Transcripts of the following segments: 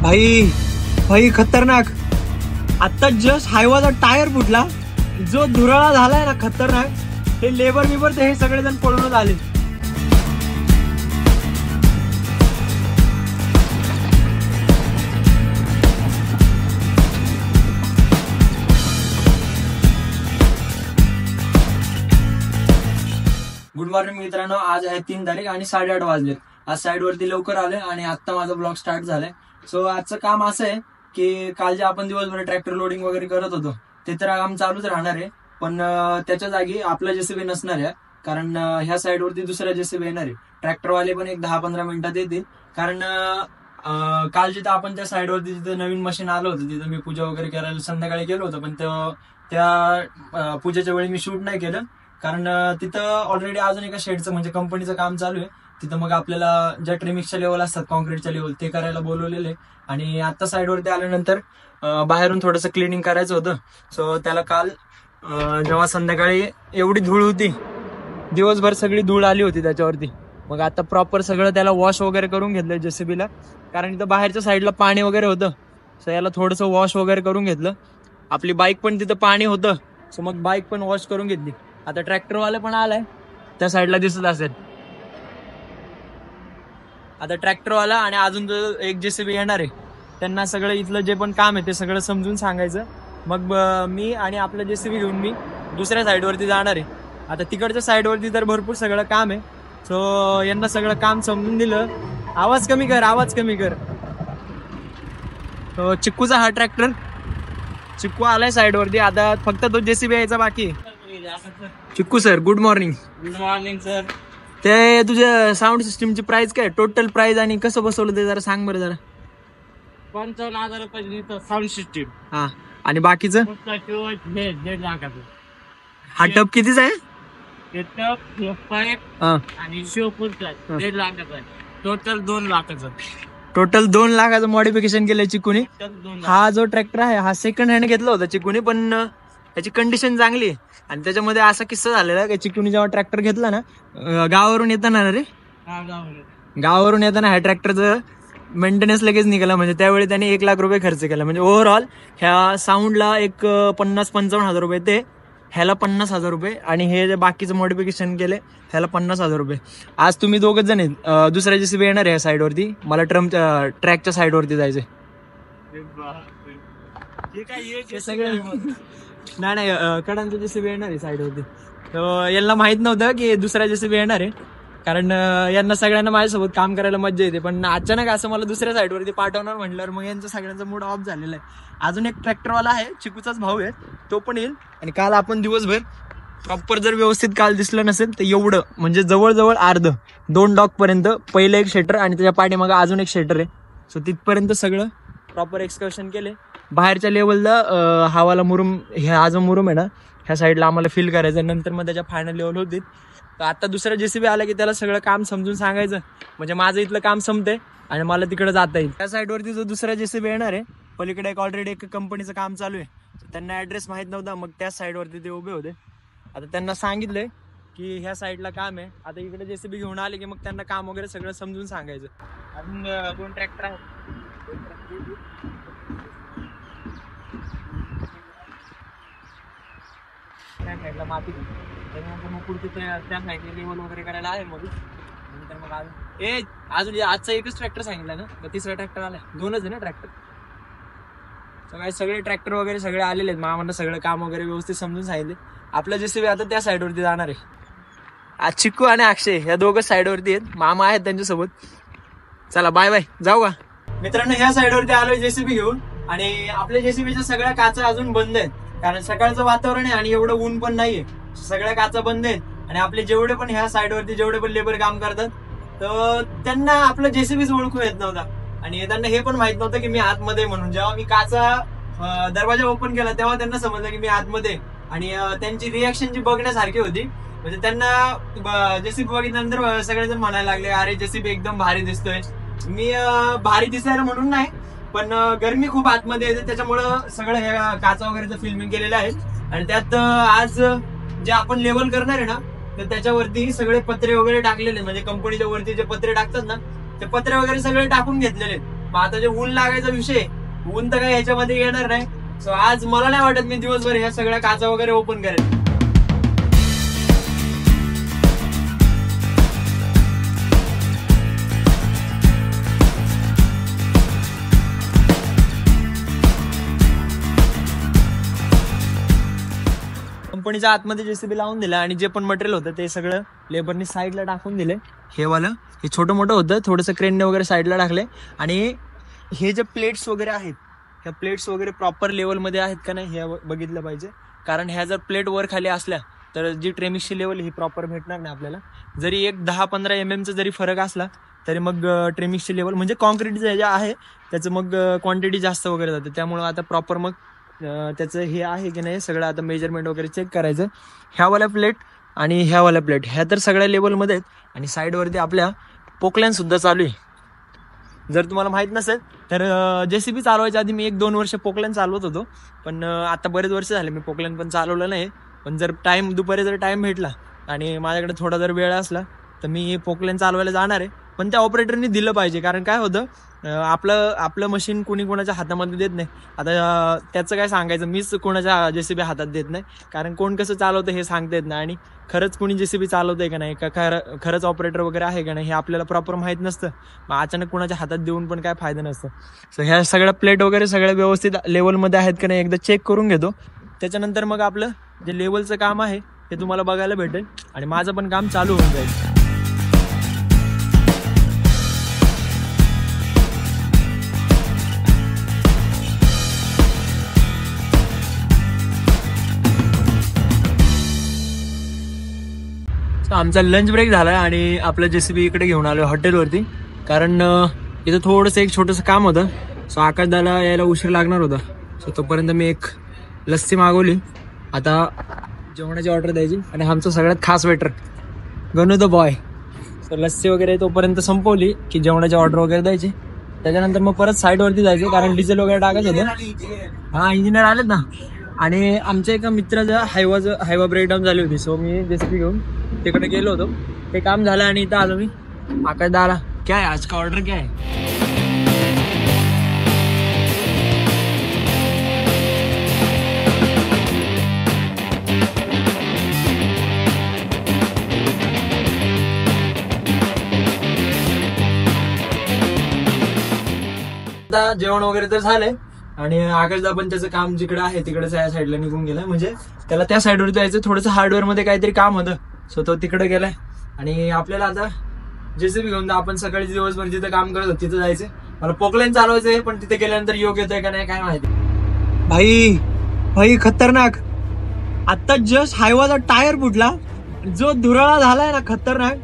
भाई भाई खतरनाक. आता जस्ट हायवाचा टायर फुटला, जो धुराळा झालाय ना खतरनाक. हे लेबर बिबर हे सगळेजण पळूनच आले. गुड मॉर्निंग मित्रांनो, आज आहे 3 तारीख आणि 8:30 वाजलेत. आज साईड वरती लवकर आले आणि आता माझा ब्लॉग स्टार्ट झालाय. सो आजचं काम असं आहे की काल जे आपण दिवसभर ट्रॅक्टर लोडिंग वगैरे करत होतो ते तर काम चालूच राहणार आहे, पण त्याच्या जागी आपला जेसीबी नसणार आहे. कारण ह्या साईड वरती दुसऱ्या जेसीबी येणार आहे. ट्रॅक्टरवाले पण एक 10-15 मिनिटात येतील. कारण काल जिथं आपण त्या साईड वरती जिथं नवीन मशीन आलं होतं तिथं मी पूजा वगैरे करायला संध्याकाळी गेलो होतो, पण त्या पूजेच्या वेळी मी शूट नाही केलं. कारण तिथं ऑलरेडी अजून एका शेडचं म्हणजे कंपनीचं काम चालू आहे. तिथं मग आपल्याला ज्या ट्रिमिक्सच्या लेवल असतात कॉन्क्रीटच्या लेवल ते करायला बोलवलेले. आणि आता साईडवरती आल्यानंतर बाहेरून थोडंसं क्लिनिंग करायचं होतं. सो त्याला काल जेव्हा संध्याकाळी एवढी धूळ होती, दिवसभर सगळी धूळ आली होती त्याच्यावरती. मग आता प्रॉपर सगळं त्याला वॉश वगैरे करून घेतलं जेसीबीला. कारण इथं बाहेरच्या साईडला पाणी वगैरे होतं, सो याला थोडंसं वॉश वगैरे करून घेतलं. आपली बाईक पण तिथं पाणी होतं, सो मग बाईक पण वॉश करून घेतली. आता ट्रॅक्टरवाले पण आलाय, त्या साईडला दिसत असेल. आता ट्रॅक्टरवाला आणि अजून जो एक जेसीबी येणार आहे त्यांना सगळं इथलं जे पण काम आहे ते सगळं समजून सांगायचं. मग मी आणि आपलं जेसीबी घेऊन मी दुसऱ्या साईडवरती जाणार आहे. आता तिकडच्या साईडवरती तर भरपूर सगळं काम आहे, सो यांना सगळं काम समजून दिलं. आवाज कमी कर. तो चिक्कूचा हा ट्रॅक्टर, चिक्कू आलाय साईडवरती. आता फक्त तो जेसीबी यायचा बाकी. Chikku sir, good morning. Good morning sir. ते तुझ्या साऊंड सिस्टीमची प्राइस काय, टोटल प्राइस आणि कसं बसवलं ते जरा सांग बरं जरा. 55,000 रुपये साऊंड सिस्टीम. हा, आणि बाकीचं 1.5 लाखाचं. हा टप कितीचा आहे? आणि शो पुढचा 1.5 लाखाचा आहे. टोटल 2 लाखाचं. टोटल 2 लाखाचं मॉडिफिकेशन केलंय चिकूने. हा जो ट्रॅक्टर आहे हा सेकंड हँड घेतला होता चिकूने, पण त्याची कंडिशन चांगली आहे. आणि त्याच्यामध्ये असा किस्सा झालेला की चिकूने जेव्हा ट्रॅक्टर घेतला ना गावावरून येताना ह्या ट्रॅक्टरचं मेंटेनन्स लगेच निघाला. म्हणजे त्यावेळी त्याने 1 लाख रुपये खर्च केला. म्हणजे ओव्हरऑल ह्या साऊंडला एक 50-55 हजार रुपये, ते ह्याला 50,000 रुपये, आणि हे जे बाकीचं मॉडिफिकेशन केले ह्याला 50,000 रुपये. आज तुम्ही दोघच जण आहेत, दुसऱ्या जेसीबी येणार आहे साईडवरती. मला ट्रॅकच्या साईडवरती जायचंय. नाही कडांचं जेसीबी येणार आहे साईडवरती. तर यांना माहित नव्हतं की दुसऱ्या जेसीबी येणार आहे, कारण यांना सगळ्यांना माझ्यासोबत काम करायला मजा येते. पण अचानक असं मला दुसऱ्या साईडवरती पाठवणार म्हटल्यावर मग यांचा सगळ्यांचा मूड ऑफ झालेला आहे. अजून एक ट्रॅक्टरवाला आहे, चिकूचाच भाऊ आहे, तो पण येईल. आणि काल आपण दिवसभर प्रॉपर जर व्यवस्थित काल दिसलं नसेल तर एवढं म्हणजे जवळजवळ 2 डॉक पर्यंत, पहिलं एक शेटर आणि त्याच्या पाठीमागे अजून एक शेटर आहे. सो तिथपर्यंत सगळं प्रॉपर एक्सकर्शन केले. बाहेरच्या लेवलला हवाला मुरुम, हा जो मुरुम आहे ना ह्या साईडला आम्हाला फिल करायचं, नंतर मग त्याच्या फायनल लेवल होतील. तर आता दुसरा जेसीबी आला की त्याला सगळं काम समजून सांगायचं, म्हणजे माझं इथलं काम संपतंय आणि मला तिकडे जाता येईल. त्या साईडवरती जो दुसरा जेसीबी येणार आहे, पलीकडे एक ऑलरेडी एक कंपनीचं काम चालू आहे. त्यांना ॲड्रेस माहीत नव्हता, मग त्याच साईडवरती ते उभे होते. आता त्यांना सांगितलंय की ह्या साईडला काम आहे. आता इकडे जेसीबी घेऊन आले की मग त्यांना काम वगैरे सगळं समजून सांगायचं. अजून 2 ट्रॅक्टर आहेत. त्या साईडला माती, त्याच्यानंतर मग पुढचे त्या साईडला लेवल वगैरे करायला आहे. मग नंतर मग अजून आजचा एकच ट्रॅक्टर सांगितलं ना, तर तिसरा ट्रॅक्टर आलाय. 2च आहे ना ट्रॅक्टर. सगळे ट्रॅक्टर वगैरे सगळे आलेले आहेत. मामांना सगळं काम वगैरे व्यवस्थित समजून सांगितले. आपलं जेसीबी आता त्या साईडवरती जाणार आहे. आज चिक्कू आणि अक्षय ह्या दोघंच साईडवरती आहेत, मामा आहेत त्यांच्यासोबत. चला बाय बाय, जाऊ का मित्रांनो. ह्या साईडवरती आलोय जेसीबी घेऊन, आणि आपल्या जेसीबीच्या सगळ्या काचा अजून बंद आहेत, कारण सकाळचं वातावरण आहे आणि एवढं ऊन पण नाहीये. सगळ्या काचा बंद आहेत. आणि आपले जेवढे पण ह्या साईडवरती जेवढे पण लेबर काम करतात तर त्यांना आपलं जेसीबीच ओळखू येत नव्हता. आणि त्यांना हे पण माहित नव्हतं की मी आतमध्ये, म्हणून जेव्हा मी काचा दरवाजा ओपन केला तेव्हा त्यांना समजलं की मी आतमध्ये. आणि त्यांची रिॲक्शन जी बघण्यासारखी होती, म्हणजे त्यांना जेसीबी बघितल्यानंतर सगळेजण म्हणायला लागले, अरे जेसीबी एकदम भारी दिसतोय. मी भारी दिसायला म्हणून नाही, पण गरमी खूप आतमध्ये येते, त्याच्यामुळं सगळं हे काचा वगैरेचं फिल्मिंग केलेलं आहे. आणि त्यात आज जे आपण लेवल करणार आहे ना, तर त्याच्यावरती सगळे पत्रे वगैरे टाकलेले, म्हणजे कंपनीच्या वरती जे पत्रे टाकतात ना ते पत्रे वगैरे सगळे टाकून घेतलेले. मग आता जे ऊन लागायचा विषय, ऊन तर काही ह्याच्यामध्ये येणार नाही. सो आज मला नाही वाटत मी दिवसभर ह्या सगळ्या काचा वगैरे ओपन करेन. कंपनीच्या आतमध्ये जेसीबी लावून दिला आणि जे पण मटेरियल होतं ते सगळं लेबरनी साईडला टाकून दिले. हे वालं हे छोटं मोठं होतं, थोडंसं क्रेनने वगैरे साईडला टाकले. आणि हे जे प्लेट्स वगैरे आहेत, ह्या प्लेट्स वगैरे प्रॉपर लेवलमध्ये आहेत का नाही हे बघितलं पाहिजे. कारण ह्या जर प्लेट वर खाली असल्या तर जी ट्रेमिक्सची लेवल ही प्रॉपर भेटणार नाही आपल्याला. जरी एक 10-15 mm जरी फरक असला तरी मग ट्रेमिक्सची लेवल म्हणजे कॉन्क्रीट जे आहे त्याचं मग क्वांटिटी जास्त वगैरे जाते. त्यामुळं आता प्रॉपर मग त्याचं हे आहे की नाही सगळं आता मेजरमेंट वगैरे चेक करायचं. ह्यावाल्या प्लेट आणि ह्यावाल्या प्लेट ह्या तर सगळ्या लेवलमध्ये आहेत. आणि साईडवरती आपल्या पोकलॅन सुद्धा चालू आहे. जर तुम्हाला माहित नसेल तर जेसीबी चालवायच्या आधी मी 1-2 वर्ष पोकलॅन चालवत होतो. पण आता बरेच वर्ष झाले मी पोकलॅन पण चालवलं नाही. पण जर दुपारी जर टाइम भेटला आणि माझ्याकडे थोडा जर वेळ असला तर मी पोकलॅन चालवायला जाणार आहे. पण त्या ऑपरेटरनी दिलं पाहिजे. कारण काय होतं, आपलं मशीन कुणी कोणाच्या हातामध्ये देत नाही. आता त्याचं काय सांगायचं, मीच कोणाच्या जेसीबी हातात देत नाही. कारण कोण कसं चालवतं हे सांगता येत नाही. आणि खरंच कोणी जेसीबी चालवतंय का नाही, का खरंच ऑपरेटर वगैरे आहे का नाही हे आपल्याला प्रॉपर माहीत नसतं. मग अचानक कोणाच्या हातात देऊन पण काय फायदा नसतं. सो ह्या सगळ्या प्लेट वगैरे सगळ्या व्यवस्थित लेवलमध्ये आहेत का नाही एकदा चेक करून घेतो. त्याच्यानंतर मग आपलं जे लेवलचं काम आहे ते तुम्हाला बघायला भेटेल आणि माझं पण काम चालू होऊन जाईल. आमचा लंच ब्रेक झाला आणि आपलं जेसीबी इकडे घेऊन आलो हॉटेलवरती. कारण इथं थोडंसं एक छोटंसं काम होतं. सो आकाशदाला यायला उशीर लागणार होता. सो तोपर्यंत मी एक लस्सी मागवली. आता जेवणाची ऑर्डर द्यायची आणि आमचं सगळ्यात खास waiter Ganu the boy. So lassi वगैरे तोपर्यंत संपवली की जेवणाची ऑर्डर वगैरे द्यायची. त्याच्यानंतर मग परत साईडवरती जायचं कारण डिझेल वगैरे टाकायचं होतं. हां, इंजिनियर आलेत ना. आणि आमच्या एका मित्राचा हायवा ब्रेकडाऊन झाली होती. सो मी जेसीबी घेऊन तिकडे गेलो होतो. ते काम झालं आणि इथं आलो मी. आकाशदा आला, क्या आहे आज का ऑर्डर क्या आहे. आता जेवण वगैरे तर झालंय आणि आकाशदा पण त्याचं काम जिकडे आहे तिकडेच या साईडला निघून गेलाय. म्हणजे त्याला त्या साईडवर जायचं, थोडंसं हार्डवेअर मध्ये काहीतरी काम होतं. सो तो तिकडे गेलाय आणि आपल्याला आता जेसीबी घेऊन आपण सकाळी दिवसभर जिथं काम करत होतो तिथं जायचं. मला पोकलॅन चालवायचंय पण तिथे गेल्यानंतर योग येतोय का नाही काय माहिती. भाई खतरनाक. आता जस्ट हायवाचा टायर फुटला, जो धुराळा झालाय ना खतरनाक.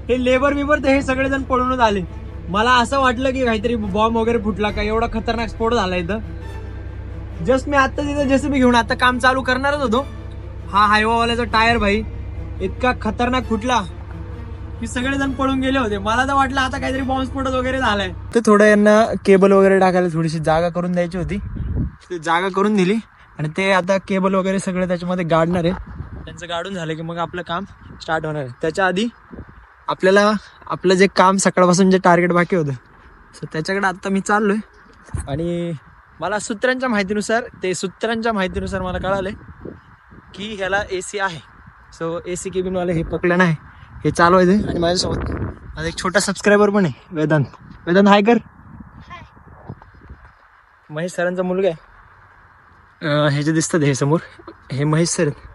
हे लेबर तर हे सगळेजण पळूनच आले. मला असं वाटलं की काहीतरी बॉम्ब वगैरे फुटला का, एवढा खतरनाक स्फोट झाला इथं. जस्ट मी आता तिथं जेसीबी घेऊन आता काम चालू करणारच होतो. हा हायवावाल्याचा टायर भाई इतका खतरनाक फुटला की सगळेजण पळून गेले होते. मला तर वाटलं आता काहीतरी बॉम्बस्फोट वगैरे झालाय. तर थोडं यांना केबल वगैरे टाकायला थोडीशी जागा करून द्यायची होती. ती जागा करून दिली आणि ते आता केबल वगैरे सगळं त्याच्यामध्ये गाडणार आहे. त्यांचं गाडून झालं की मग आपलं काम स्टार्ट होणार आहे. त्याच्या आधी आपल्याला आपलं जे काम सकाळपासून जे टार्गेट बाकी होतं सो त्याच्याकडे आता मी चाललोय. आणि मला सूत्रांच्या माहितीनुसार मला कळालंय की ह्याला AC आहे. सो AC केबिनवाले हे पकडलं नाही, हे चालवायचे. आणि माझ्यासोबत माझा एक छोटा सबस्क्रायबर पण आहे, वेदांत हाय कर. महेश सरांचा मुलगा आहे. हे जे दिसतात हे समोर हे महेश सर आहेत.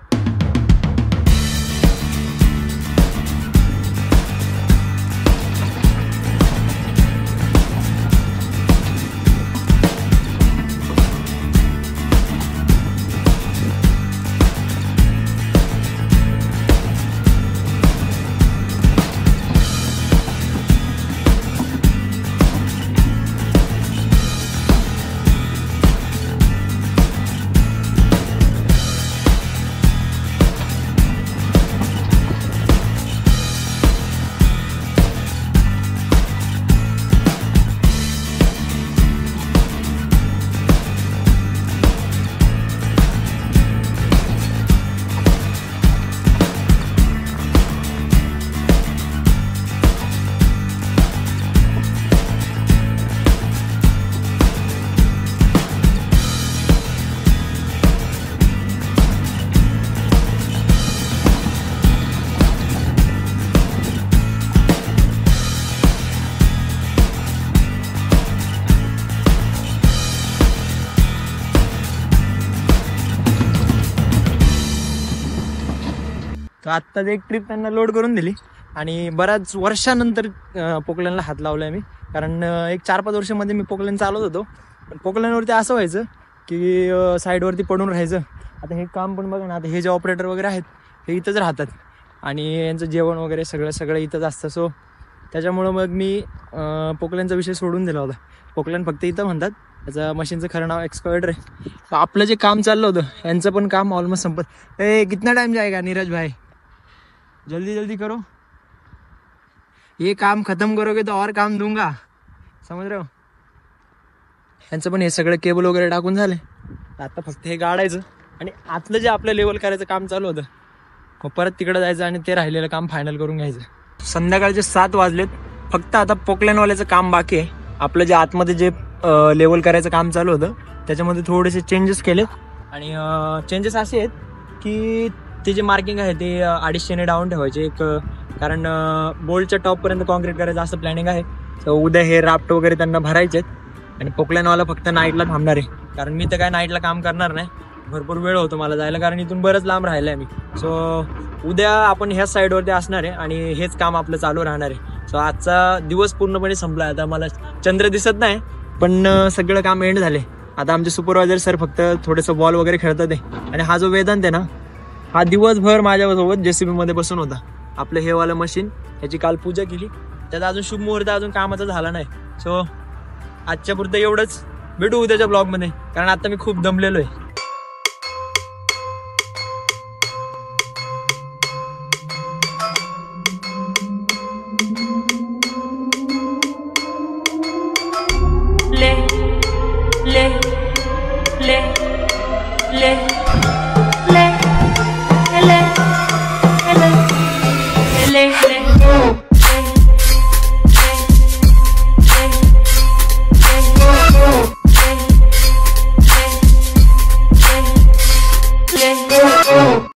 सो आत्ताच एक ट्रिप त्यांना लोड करून दिली आणि बऱ्याच वर्षानंतर पोकलनला हात लावलाय मी. कारण एक 4-5 वर्षामध्ये मी पोकलन चालवत होतो, पण पोकलनवरती असं व्हायचं की साईडवरती पडून राहायचं. आता हे काम पण बघा ना, आता हे जे ऑपरेटर वगैरे आहेत हे इथंच राहतात आणि यांचं जेवण वगैरे सगळं इथंच असतं. सो त्याच्यामुळं मग मी पोकलनचा विषय सोडून दिला होता. पोकलन फक्त इथं म्हणतात, त्याचं मशीनचं खरं नाव एक्सकवेटर आहे. तर आपलं जे काम चाललं होतं यांचं पण काम ऑलमोस्ट संपत. कितना टाइम जाएगा नीरज भाई, जल्दी जल्दी करो, ये काम खत्म करोगे तो और काम दूंगा, समझ रहे हो. यांचं पण हे सगळं केबल वगैरे टाकून झाले. आता फक्त हे गाडायचं आणि आतलं जे आपलं लेवल करायचं काम चालू होतं मग परत तिकडं जायचं आणि ते राहिलेलं काम फायनल करून घ्यायचं. संध्याकाळचे 7 वाजलेत. फक्त आता पोकलनवाल्याचं काम बाकी आहे. आपलं जे आतमध्ये जे लेवल करायचं काम चालू होतं त्याच्यामध्ये थोडेसे चेंजेस केलेत आणि चेंजेस असे आहेत की ते जे मार्किंग आहे ते 250 डाऊन ठेवायचे एक, कारण बोल्टच्या टॉपपर्यंत कॉन्क्रीट करायचं असं प्लॅनिंग आहे. तर उद्या हे राफ्ट वगैरे त्यांना भरायचे आहेत आणि पोकलनवाला फक्त नाईटला थांबणार आहे. कारण मी तर काय नाईटला काम करणार नाही, भरपूर वेळ होतो मला जायला, कारण इथून बरंच लांब राहिलं आहे मी. सो उद्या आपण ह्याच साईडवरती असणार आहे आणि हेच काम आपलं चालू राहणार आहे. सो आजचा दिवस पूर्णपणे संपला. आता मला चंद्र दिसत नाही पण सगळं काम एंड झाले. आता आमचे सुपरवायझर सर फक्त थोडंसं बॉल वगैरे खेळतात आहे आणि हा जो वेदांत आहे ना, हा दिवसभर माझ्यासोबत JCB मध्ये बसून होता. आपलं हे वालं मशीन याची काल पूजा केली, त्याचा अजून शुभ मुहूर्त अजून कामाचा झाला नाही. सो आजच्या पुरतं एवढंच. भेटू उद्याच्या ब्लॉगमध्ये, कारण आता मी खूप दमलेलो आहे. ले ले ले ले ले ले